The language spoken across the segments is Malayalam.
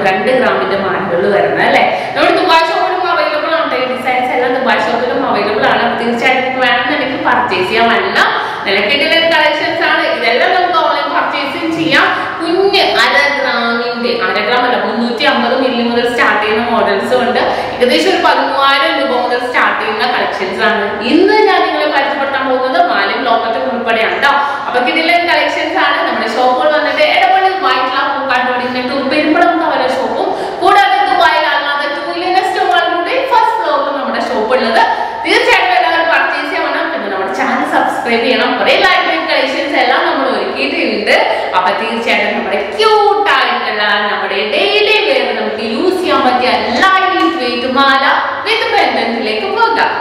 2 ഗ്രാമിന്റെ മാലകൾ വരുന്നത് അല്ലേ. നമ്മുടെ ദുബായ് ഷോപ്പിലും അവൈലബിൾ ആണ്. ഈ ഡിസൈൻസ് എല്ലാം ദുബായ് ഷോപ്പിലും അവൈലബിൾ ആണ്. തീർച്ചയായിട്ടും വേണമെന്നുണ്ടെങ്കിൽ പർച്ചേസ് ചെയ്യാൻ വല്ല നിലക്കെട്ടിലെ കളക്ഷൻസ് ആണ്. ഇതെല്ലാം നമുക്ക് ഓൺലൈൻ പർച്ചേസിങ് ചെയ്യാം. കുഞ്ഞ് 1/2 ഗ്രാമിന്റെ 1/2 ഗ്രാം അല്ല 350 മില്ലി മുതൽ സ്റ്റാർട്ട് ചെയ്യുന്ന മോഡൽസും ഉണ്ട്. ഏകദേശം ഒരു 13,000 രൂപ മുതൽ സ്റ്റാർട്ട് ചെയ്യുന്ന കളക്ഷൻസ് ആണ് ഇന്ന് ഞാൻ നിങ്ങളെ പരിചയപ്പെടുത്താൻ പോകുന്നത്. മാലയും ലോക്കറ്റും ഉൾപ്പെടെയാണ് കേട്ടോ. അപ്പൊ കിടിലൻ കളക്ഷൻസ് ആണ്. നമ്മുടെ ഷോപ്പുകൾ വന്നിട്ട് എടപ്പള്ളി വൈറ്റ്ല പൂക്കാട്ടുപടി പെരുമ്പളം കവലയ ഷോപ്പും കൂടാതെ ദുബായിൽ അല്ലാതെ 2 സ്റ്റോറുകളുടെ ഫസ്റ്റ് ഫ്ലോറിൽ നമ്മുടെ ഷോപ്പ് ഉള്ളത്. തീർച്ചയായിട്ടും എല്ലാവരും പർച്ചേസ് ചെയ്യണം. പിന്നെ നമ്മുടെ ചാനൽ സബ്സ്ക്രൈബ് ചെയ്യണം. കുറെ ലൈവ് കളക്ഷൻസ് എല്ലാം നമ്മൾ ഒരുക്കിയിട്ടുണ്ട്. അപ്പൊ തീർച്ചയായിട്ടും നമ്മുടെ ക്യൂട്ട് ആയിട്ടുള്ള നമ്മുടെ ഡെയിലി വെയർ നമുക്ക് യൂസ് ചെയ്യാൻ പറ്റിയ ലൈറ്റ് വെയിറ്റ് മാല വിത്ത് പെൻഡന്റിലേക്ക് പോകാം.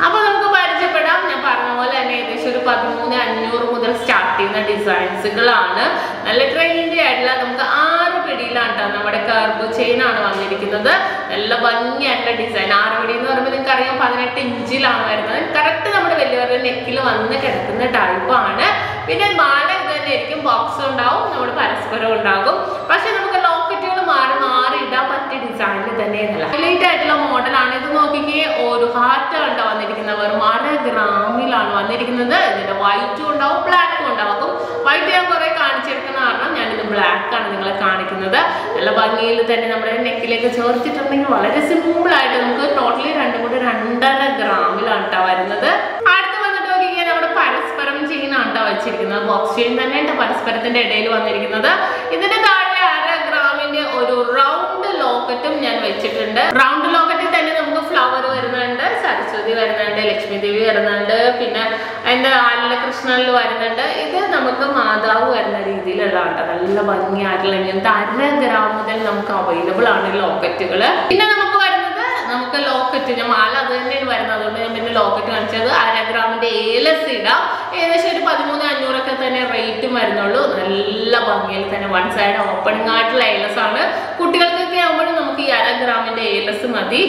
അപ്പൊ നമുക്ക് പരിചയപ്പെടാം. ഞാൻ പറഞ്ഞ പോലെ തന്നെ ഏകദേശം ഒരു 13,500 മുതൽ സ്റ്റാർട്ട് ചെയ്യുന്ന ഡിസൈൻസുകളാണ്. നല്ല ട്രെൻഡി ആയിട്ടുള്ള നമുക്ക് 6 പിടിയിലാണ് നമ്മുടെ കർവ് ചെയിൻ ആണ് വന്നിരിക്കുന്നത്. നല്ല ഭംഗിയായിട്ടുള്ള ഡിസൈൻ. 6 പിടി എന്ന് പറയുമ്പോൾ നിങ്ങൾക്ക് അറിയാം 18 ഇഞ്ചിലാണ് വരുന്നത്. കറക്റ്റ് നമ്മുടെ വലിയവരുടെ നെക്കിൽ വന്ന് കിടക്കുന്ന ടൈപ്പ് ആണ്. പിന്നെ മാല ഇത് തന്നെ ആയിരിക്കും. ബോക്സ് ഉണ്ടാവും, നമ്മുടെ പരസ്പരം ഉണ്ടാകും. പക്ഷെ നമുക്ക് ലോക്കറ്റുകൾ മാറി മാറി ഇടാൻ പറ്റിയ ഡിസൈനിൽ തന്നെയല്ല. ഹൈലൈറ്റ് ആയിട്ടുള്ള മോഡലാണ്. ഇത് നോക്കിക്കേ, ഒരു ഹാർട്ട് കണ്ട വന്നിരിക്കുന്നത് വെറും 1/2 ഗ്രാമിലാണ് വന്നിരിക്കുന്നത്. ഇതിന്റെ വൈറ്റും ഉണ്ടാവും, ബ്ലാക്കും ഉണ്ടാകും. വൈറ്റ് ഞാൻ കുറെ കാണിച്ചെടുക്കുന്ന കാരണം ഞാനിത് ബ്ലാക്ക് ആണ് നിങ്ങളെ കാണിക്കുന്നത്. നല്ല ഭംഗിയിൽ തന്നെ നമ്മുടെ നെക്കിലേക്ക് ചേർത്തിട്ടുണ്ടെങ്കിൽ വളരെ സിമ്പിൾ ആയിട്ട് നമുക്ക് ടോട്ടലി 2.5 ഗ്രാമിലാണ് കേട്ടോ വരുന്നത്. അടുത്ത് വന്നിട്ട് നോക്കിക്കാൻ നമ്മുടെ പരസ്പരം ചെയിനാണ് വെച്ചിരിക്കുന്നത്. ബോക്സ് ചെയിൻ തന്നെ പരസ്പരത്തിന്റെ ഇടയിൽ വന്നിരിക്കുന്നത്. ഇതിന്റെ താഴെ 1/2 ഗ്രാമിന്റെ ഒരു റൗണ്ട് ലോക്കറ്റും ഞാൻ വെച്ചിട്ടുണ്ട്. റൗണ്ട് ലോക്കറ്റിൽ തന്നെ നമുക്ക് ഫ്ലവർ വരുന്നുണ്ട്, സരസ്വതി വരുന്നുണ്ട്, ലക്ഷ്മി ദേവി വരുന്നുണ്ട്, പിന്നെ അതിന്റെ കൃഷ്ണനിൽ വരുന്നുണ്ട്. ഇത് നമുക്ക് മാതാവ് വരുന്ന രീതിയിലുള്ളതാണ്. നല്ല ഭംഗിയായിട്ടുള്ള ഇങ്ങനത്തെ 1/2 ഗ്രാം മുതൽ നമുക്ക് അവൈലബിൾ ആണ് ലോക്കറ്റുകള്. പിന്നെ നമുക്ക് വരുന്നത് നമുക്ക് ലോക്കറ്റ്, ഞാൻ മാല അത് തന്നെയാണ് വരുന്നത്. അതുകൊണ്ട് ഞാൻ പിന്നെ ലോക്കറ്റ് കാണിച്ചത്. 1/2 ഗ്രാമിന്റെ ഏലസ് ഇടാം. ഏകദേശം ഒരു 13,500 ഒക്കെ തന്നെ റേറ്റും വരുന്നുള്ളൂ. നല്ല ഭംഗിയിൽ തന്നെ 1 സൈഡ് ഓപ്പണിംഗ് ആയിട്ടുള്ള ഏലസ് ആണ്. കുട്ടികൾക്കൊക്കെ ആകുമ്പോഴും നമുക്ക് ഈ 1/2 ഗ്രാമിന്റെ ഏലസ് മതി.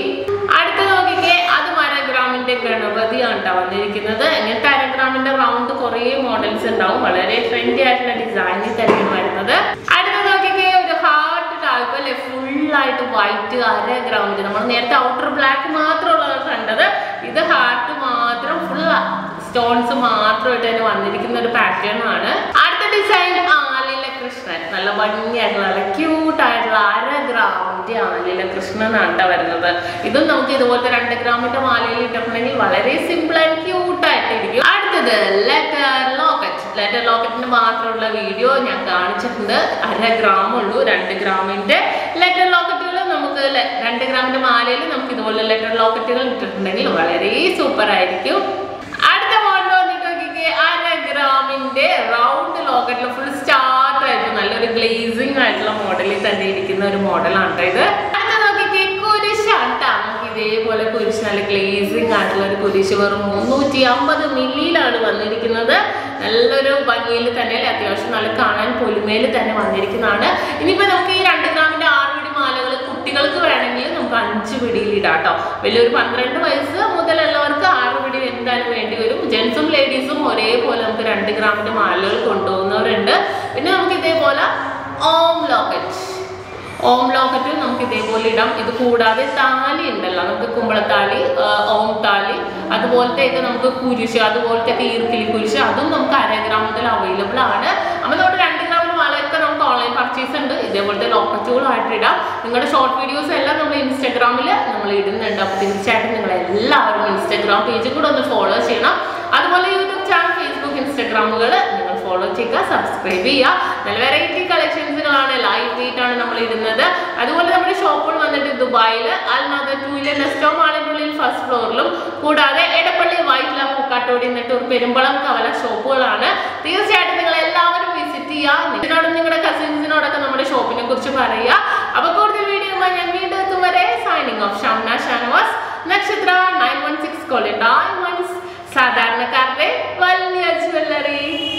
അടുത്ത നോക്കിക്കേ, അതും 1/2 ഗ്രാമിന്റെ ഗണപതിയാണ് കേട്ടോ വന്നിരിക്കുന്നത്. ഇങ്ങനത്തെ 1/2 ഗ്രാമിന്റെ റൗണ്ട് കുറെ മോഡൽസ് ഉണ്ടാവും. വളരെ ട്രെൻഡി ആയിട്ടുള്ള ഡിസൈനിൽ തന്നെയാണ് വരുന്നത്. അടുത്ത നോക്കിക്കേ, ഒരു ഹാർട്ട് ടൈപ്പ് അല്ലെ, ഫുള്ളായിട്ട് വൈറ്റ് 1/2 ഗ്രാമിന്റെ. നമ്മൾ നേരത്തെ ഔട്ടർ ബ്ലാക്ക് മാത്രമുള്ളതാണ് കണ്ടത്. ഇത് ഹാർട്ട് മാത്രം ഫുൾ സ്റ്റോൺസ് മാത്രമായിട്ട് തന്നെ വന്നിരിക്കുന്ന ഒരു പാറ്റേൺ ആണ്. അടുത്ത ഡിസൈൻ കൃഷ്ണൻ. നല്ല ഭംഗിയായിട്ടുള്ള നല്ല ക്യൂട്ട് ആയിട്ടുള്ള 1/2 ഗ്രാമിന്റെ ആലില കൃഷ്ണനാണ് വരുന്നത്. ഇതും നമുക്ക് ഇതുപോലത്തെ 2 ഗ്രാമിന്റെ മാലയിൽ ഇട്ടിട്ടുണ്ടെങ്കിൽ വളരെ സിമ്പിൾ ആൻഡ് ക്യൂട്ട് ആയിട്ടിരിക്കും. അടുത്തത് ലെറ്റർ ലോക്കറ്റ്. ലെറ്റർ ലോക്കറ്റിന് മാത്രമുള്ള വീഡിയോ ഞാൻ കാണിച്ചിട്ടുണ്ട്. 1/2 ഗ്രാം ഉള്ളൂ. 2 ഗ്രാമിന്റെ ലെറ്റർ ലോക്കറ്റുകൾ നമുക്ക് 2 ഗ്രാമിന്റെ മാലയിൽ നമുക്ക് ഇതുപോലെ ലെറ്റർ ലോക്കറ്റുകൾ ഇട്ടിട്ടുണ്ടെങ്കിൽ വളരെ സൂപ്പർ ആയിരിക്കും. അടുത്ത മോഡൽ വന്നിട്ട് നോക്കിക്കേ, 1/2 ഗ്രാമിന്റെ റൗണ്ട് ലോക്കറ്റിൽ ഫുൾ സ്റ്റാർട്ട് ആയിട്ട് നല്ലൊരു ഗ്ലേസിംഗ് ആയിട്ടുള്ള മോഡലിൽ തന്നെ ഇരിക്കുന്ന ഒരു മോഡലാണ് ഇത്. അടുത്ത നോക്കിക്കേ, കുരിശാണ്. നമുക്ക് ഇതേപോലെ കുരിശ് നല്ല ഗ്ലേസിംഗ് ആയിട്ടുള്ള ഒരു കുരിശ് വെറും 350 മില്ലിയിലാണ് വന്നിരിക്കുന്നത്. നല്ലൊരു ഭംഗിയിൽ തന്നെ അത്യാവശ്യം നല്ല കാണാൻ പൊലിമയിൽ തന്നെ വന്നിരിക്കുന്നതാണ്. ഇനിയിപ്പോ നമുക്ക് ഈ 2 ഗ്രാമിന്റെ 6 പിടി മാലകൾ കുട്ടികൾക്ക് വേണമെങ്കിൽ നമുക്ക് 5 പിടിയിൽ ഇടാം കേട്ടോ. വലിയൊരു 12 വയസ്സ് മുതലുള്ളവർക്ക് 6 പിടി എന്തായാലും വേണ്ടി വരും. ജെൻസും ലേഡീസും ഒരേപോലെ നമുക്ക് 2 ഗ്രാമിന്റെ മാലകൾ കൊണ്ടുപോകുന്നവരുണ്ട്. പിന്നെ നമുക്ക് ഇതേപോലെ ഓം ലോക്കറ്റ് നമുക്ക് ഇതേപോലെ ഇടാം. ഇത് കൂടാതെ താലി ഉണ്ടല്ലോ, നമുക്ക് കുമ്പളത്താലി, ഓം താലി, അതുപോലത്തെയൊക്കെ നമുക്ക് കുരിശ്, അതുപോലത്തെ ഈർക്കിലി കുരിശ്, അതും നമുക്ക് 1/2 ഗ്രാം മുതൽ അവൈലബിൾ ആണ്. അപ്പോൾ നമ്മുടെ 2 ഗ്രാമിന്റെ മാലയൊക്കെ നമുക്ക് ഓൺലൈൻ പർച്ചേസ് ഉണ്ട്. ഇതേപോലത്തെ ലോക്കറ്റുകളായിട്ട് ഇടാം. നിങ്ങളുടെ ഷോർട്ട് വീഡിയോസ് എല്ലാം നമ്മൾ ഇൻസ്റ്റാഗ്രാമിൽ നമ്മൾ ഇടുന്നുണ്ട്. അപ്പോൾ തീർച്ചയായിട്ടും നിങ്ങൾ എല്ലാവരും ഇൻസ്റ്റാഗ്രാം പേജ് കൂടെ ഒന്ന് ഫോളോ ചെയ്യണം. അതുപോലെ യൂട്യൂബ് ചാനൽ, ഫേസ്ബുക്ക്, ഇൻസ്റ്റാഗ്രാമുകൾ നിങ്ങൾ ഫോളോ ചെയ്യുക, സബ്സ്ക്രൈബ് ചെയ്യുക. നല്ല വെറൈറ്റി കളക്ഷൻസുകളാണ്, ലൈവ് വെയിറ്റ് ആണ് നമ്മൾ ഇടുന്നത്. അതുപോലെ നമ്മുടെ ഷോപ്പുകൾ വന്നിട്ട് ദുബായിൽ അൽനാദ 2 സ്റ്റോർ മാളിനുള്ളിൽ ഫസ്റ്റ് ഫ്ലോറിലും കൂടാതെ എടപ്പള്ളി വൈറ്റ്ല പൂക്കാട്ടുപടി പെരുമ്പളം കവലയ ഷോപ്പുകളാണ്. തീർച്ചയായിട്ടും നിങ്ങൾ എല്ലാവരും വിസിറ്റ് ചെയ്യുക. നിങ്ങളോടും നിങ്ങളുടെ കസിൻസിനോടൊക്കെ നമ്മുടെ ഷോപ്പിനെ കുറിച്ച് പറയുക. അപ്പോൾ കൂടുതൽ വീഡിയോ ഞാൻ വീണ്ടും എത്തും വരെ സൈനിങ് ഓഫ്. ഷംന ഷാനവാസ്, നക്ഷത്ര 916 കോളിംഗ് ഡയമണ്ട്സ്. സാധാരണക്കാർ